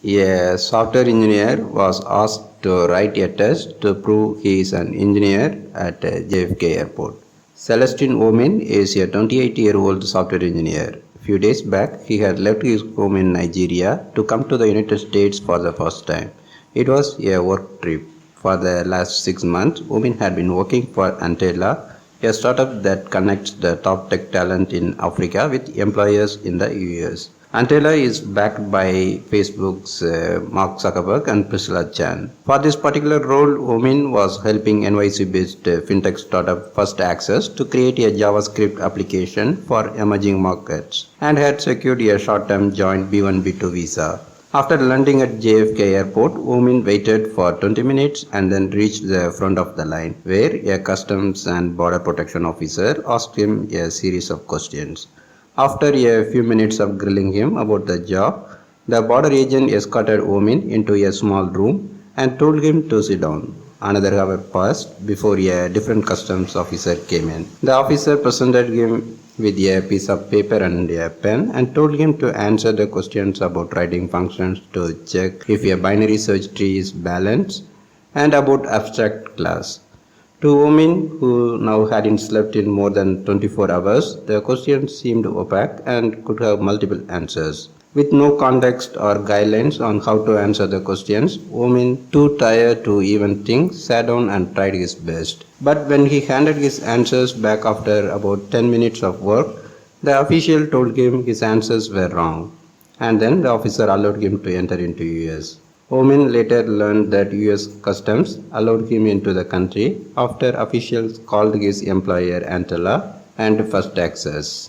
A software engineer was asked to write a test to prove he is an engineer at JFK Airport. Celestine Omin is a 28-year-old software engineer. A few days back, he had left his home in Nigeria to come to the United States for the first time. It was a work trip. For the last 6 months, Omin had been working for Andela, a startup that connects the top tech talent in Africa with employers in the US. Andela is backed by Facebook's Mark Zuckerberg and Priscilla Chan. For this particular role, Omin was helping NYC-based fintech startup First Access to create a JavaScript application for emerging markets and had secured a short-term joint B1 B2 visa. After landing at JFK Airport, Omin waited for 20 minutes and then reached the front of the line, where a customs and border protection officer asked him a series of questions. After a few minutes of grilling him about the job, the border agent escorted Omin into a small room and told him to sit down. Another hour passed before a different customs officer came in. The officer presented him with a piece of paper and a pen and told him to answer the questions about writing functions to check if a binary search tree is balanced and about abstract class. To Omin, who now hadn't slept in more than 24 hours, the question seemed opaque and could have multiple answers. With no context or guidelines on how to answer the questions, Omin, too tired to even think, sat down and tried his best. But when he handed his answers back after about 10 minutes of work, the official told him his answers were wrong, and then the officer allowed him to enter into US. Omin later learned that US Customs allowed him into the country after officials called his employer Andela and First Access.